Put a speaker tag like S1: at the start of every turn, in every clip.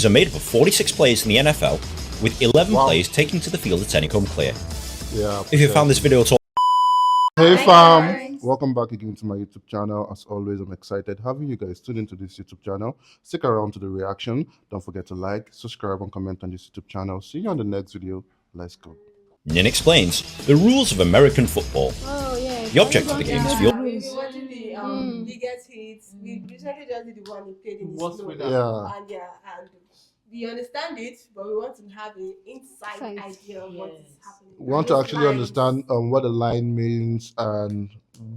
S1: Are made up of 46 players in the NFL, with 11
S2: Wow.
S1: players taking to the field at any come clear.
S2: Yeah.
S1: If you found this video at all
S2: Hey
S3: Hi,
S2: fam,
S3: guys.
S2: welcome back again to my YouTube channel. As always, I'm excited having you guys tune into this YouTube channel. Stick around to the reaction. Don't forget to like, subscribe, and comment on this YouTube channel. See you on the next video. Let's go.
S1: Nin explains the rules of American football.
S4: Oh yeah.
S1: The object of the game is for
S3: Yeah,
S1: your
S3: we've been watching the biggest hits. We recently just did the one he played in his
S5: What's
S3: snow.
S5: with that?
S2: Yeah.
S3: And we understand it, but we want to have an inside
S4: Sight.
S3: idea of what is happening.
S2: We want to
S3: Those
S2: actually
S3: lines.
S2: understand what the line means and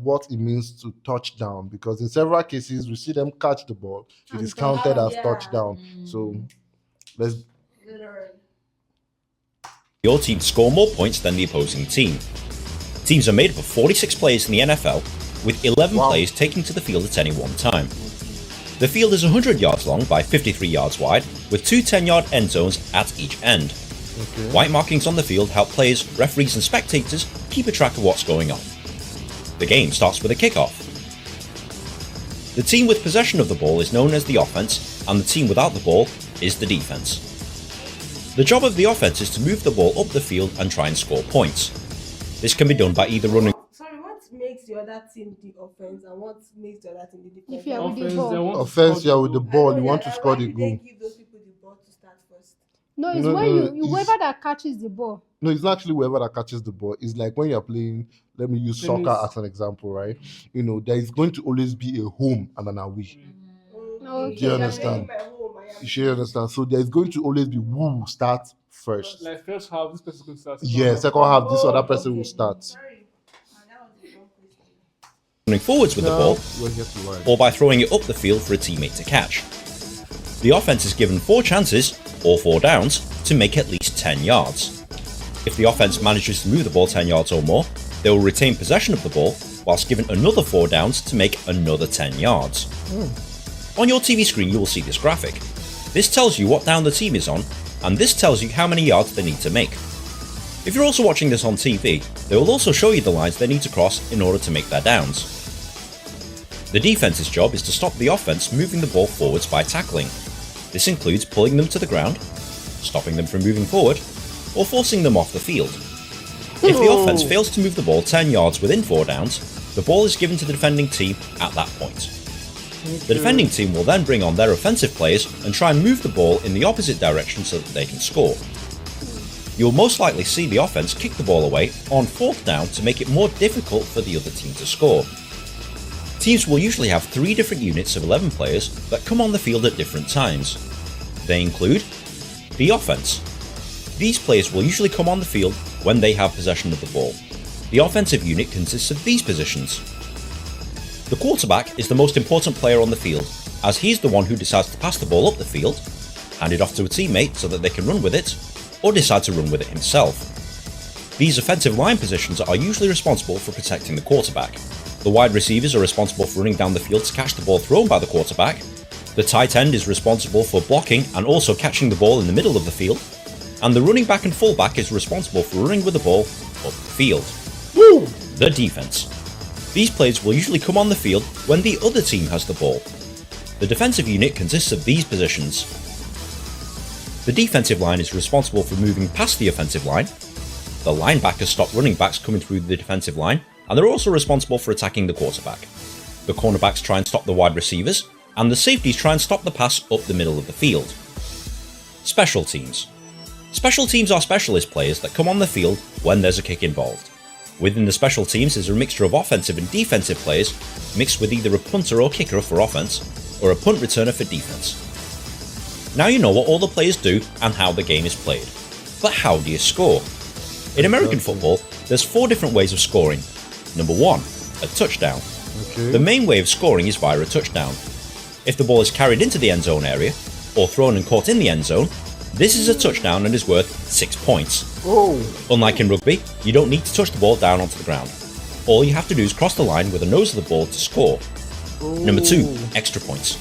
S2: what it means to touchdown, because in several cases we see them catch the ball, it is counted as
S3: Yeah.
S2: touchdown. So let's
S1: your team to score more points than the opposing team. Teams are made up of 46 players in the NFL, with 11
S2: Wow.
S1: players taking to the field at any one time. The field is 100 yards long by 53 yards wide, with two 10-yard end zones at each end.
S2: okay.
S1: White markings on the field help players, referees and spectators keep a track of what's going on. The game starts with a kickoff. The team with possession of the ball is known as the offense, and the team without the ball is the defense. The job of the offense is to move the ball up the field and try and score points. This can be done by either running
S3: Sorry, what makes the other team the offense and what makes the other team the defense?
S4: If you are with the
S5: Offense,
S4: ball.
S5: they want to
S2: Offense,
S5: score
S2: yeah, with the
S5: goal.
S2: ball, you want to score the
S3: Why
S2: goal.
S3: did they give those people the ball to start first?
S4: No, it's
S2: No,
S4: when
S2: no,
S4: you
S2: it's-
S4: whoever that catches the ball.
S2: No, it's not actually whoever that catches the ball. It's like when you're playing, let me use soccer as an example, right? You know, there is going to always be a home and an away.
S4: Okay.
S2: Do you understand? You should understand. So there's going to always be who start first.
S5: Like first half, this person could start.
S2: Yeah, second half, this other person will start.
S3: Sorry. That was the wrong question.
S1: running forwards with the ball,
S2: We're here to learn.
S1: or by throwing it up the field for a teammate to catch. The offense is given 4 chances, or 4 downs, to make at least 10 yards. If the offense manages to move the ball 10 yards or more, they will retain possession of the ball, whilst given another 4 downs to make another 10 yards. On your TV screen you will see this graphic. This tells you what down the team is on, and this tells you how many yards they need to make. If you're also watching this on TV, they will also show you the lines they need to cross in order to make their downs. The defense's job is to stop the offense moving the ball forwards by tackling. This includes pulling them to the ground, stopping them from moving forward, or forcing them off the field. If the offense fails to move the ball 10 yards within 4 downs, the ball is given to the defending team at that point. The defending team will then bring on their offensive players and try and move the ball in the opposite direction so that they can score. You will most likely see the offense kick the ball away on 4th down to make it more difficult for the other team to score. Teams will usually have 3 different units of 11 players that come on the field at different times. They include the offense. These players will usually come on the field when they have possession of the ball. The offensive unit consists of these positions. The quarterback is the most important player on the field, as he's the one who decides to pass the ball up the field, hand it off to a teammate so that they can run with it, or decide to run with it himself. These offensive line positions are usually responsible for protecting the quarterback. The wide receivers are responsible for running down the field to catch the ball thrown by the quarterback. The tight end is responsible for blocking and also catching the ball in the middle of the field. And the running back and fullback is responsible for running with the ball up the field.
S2: Woo!
S1: The defense. These players will usually come on the field when the other team has the ball. The defensive unit consists of these positions. The defensive line is responsible for moving past the offensive line. The linebackers stop running backs coming through the defensive line, and they're also responsible for attacking the quarterback. The cornerbacks try and stop the wide receivers, and the safeties try and stop the pass up the middle of the field. Special teams. Special teams are specialist players that come on the field when there's a kick involved. Within the special teams is a mixture of offensive and defensive players, mixed with either a punter or kicker for offense, or a punt returner for defense. Now you know what all the players do and how the game is played. But how do you score? In American football, there's 4 different ways of scoring. Number 1, a touchdown.
S2: Okay.
S1: The main way of scoring is via a touchdown. If the ball is carried into the end zone area, or thrown and caught in the end zone, this is a touchdown and is worth 6 points.
S2: Oh,
S1: Unlike in rugby, you don't need to touch the ball down onto the ground. All you have to do is cross the line with the nose of the ball to score. Number 2, extra points.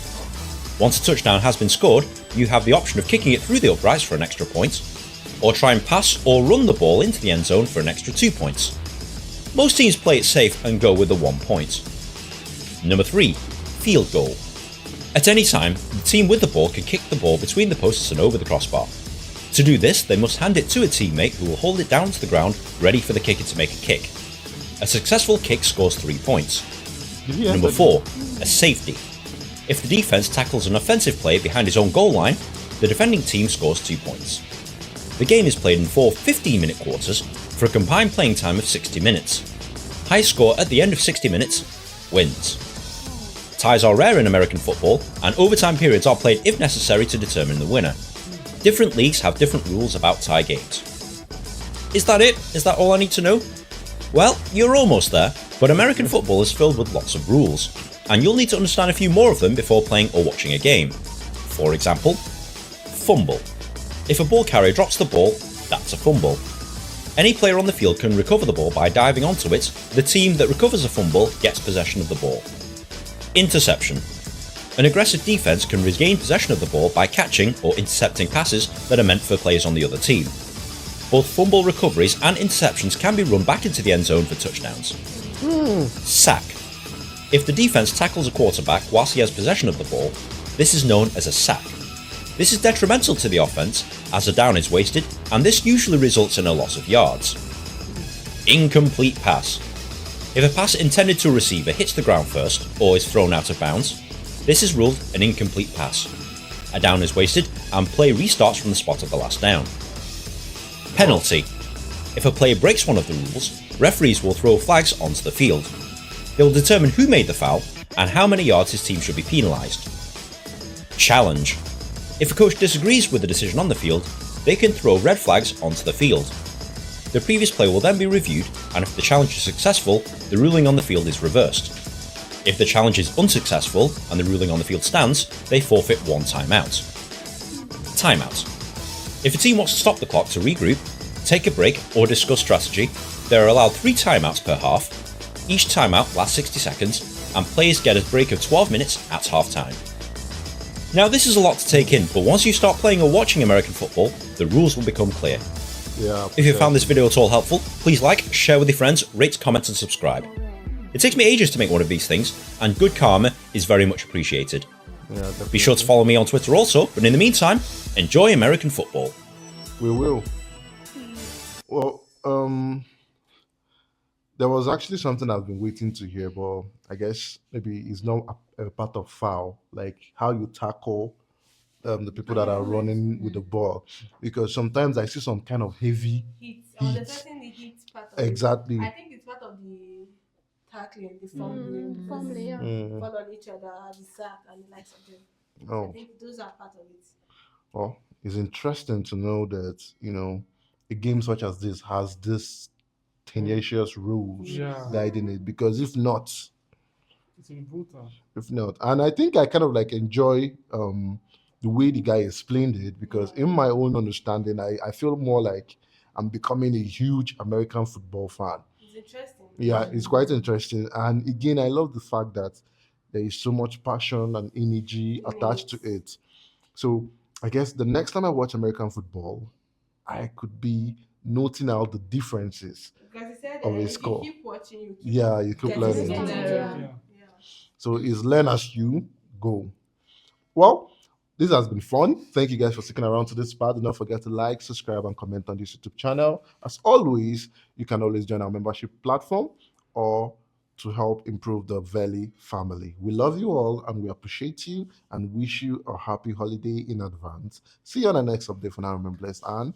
S1: Once a touchdown has been scored, you have the option of kicking it through the uprights for an extra point, or try and pass or run the ball into the end zone for an extra 2 points. Most teams play it safe and go with the 1 point. Number 3, field goal. At any time, the team with the ball can kick the ball between the posts and over the crossbar. To do this, they must hand it to a teammate who will hold it down to the ground, ready for the kicker to make a kick. A successful kick scores 3 points. Number 4, a safety. If the defense tackles an offensive player behind his own goal line, the defending team scores 2 points. The game is played in 4 15-minute quarters for a combined playing time of 60 minutes. High score at the end of 60 minutes wins. Ties are rare in American football, and overtime periods are played if necessary to determine the winner. Different leagues have different rules about tie games. Is that it? Is that all I need to know? Well, you're almost there, but American football is filled with lots of rules, and you'll need to understand a few more of them before playing or watching a game. For example, fumble. If a ball carrier drops the ball, that's a fumble. Any player on the field can recover the ball by diving onto it. The team that recovers a fumble gets possession of the ball. Interception. An aggressive defense can regain possession of the ball by catching or intercepting passes that are meant for players on the other team. Both fumble recoveries and interceptions can be run back into the end zone for touchdowns. Sack. If the defense tackles a quarterback whilst he has possession of the ball, this is known as a sack. This is detrimental to the offense as a down is wasted, and this usually results in a loss of yards. Incomplete pass. If a pass intended to a receiver hits the ground first or is thrown out of bounds, this is ruled an incomplete pass. A down is wasted and play restarts from the spot of the last down. Penalty. If a player breaks one of the rules, referees will throw flags onto the field. They will determine who made the foul and how many yards his team should be penalised. Challenge. If a coach disagrees with the decision on the field, they can throw red flags onto the field. The previous play will then be reviewed, and if the challenge is successful, the ruling on the field is reversed. If the challenge is unsuccessful and the ruling on the field stands, they forfeit 1 timeout. Timeout. If a team wants to stop the clock to regroup, take a break, or discuss strategy, they are allowed 3 timeouts per half. Each timeout lasts 60 seconds, and players get a break of 12 minutes at half time. Now this is a lot to take in, but once you start playing or watching American football, the rules will become clear.
S2: Yeah.
S1: If you found this video at all helpful, please like, share with your friends, rate, comment and subscribe. It takes me ages to make one of these things, and good karma is very much appreciated.
S2: Yeah,
S1: Be sure to follow me on Twitter also, but in the meantime, enjoy American football.
S2: We will. Well, there was actually something I've been waiting to hear, but I guess maybe it's not a part of foul, like how you tackle the people that are running with the ball, because sometimes I see some kind of heavy.
S3: Heat.
S2: Heat.
S3: The person the heat part of
S2: Exactly.
S3: it. I think it's part of the tackling, the fumbling,
S4: Fumbling, yeah.
S3: fall on each other, the sack, and the likes of them. I
S2: Oh,
S3: think those are part of it.
S2: well, it's interesting to know that a game such as this has this tenacious rules
S5: Yeah,
S2: guiding it, because if not,
S5: it's really brutal.
S2: and I think I kind of like enjoy the way the guy explained it, because in my own understanding, I feel more like I'm becoming a huge American football fan.
S3: It's interesting.
S2: Yeah, it's quite interesting. And again, I love the fact that there is so much passion and energy attached to it. So I guess the next time I watch American football, I could be noting out the differences.
S3: Because he said
S2: Of a
S3: if
S2: score.
S3: you keep watching, you keep
S2: Yeah, you keep
S3: getting
S2: learning.
S3: to know.
S5: Yeah.
S3: Yeah.
S2: So it's learn as you go. Well, this has been fun. Thank you guys for sticking around to this part. Do not forget to like, subscribe, and comment on this YouTube channel. As always, you can always join our membership platform or to help improve the Valley family. We love you all and we appreciate you and wish you a happy holiday in advance. See you on the next update. For now, remain blessed and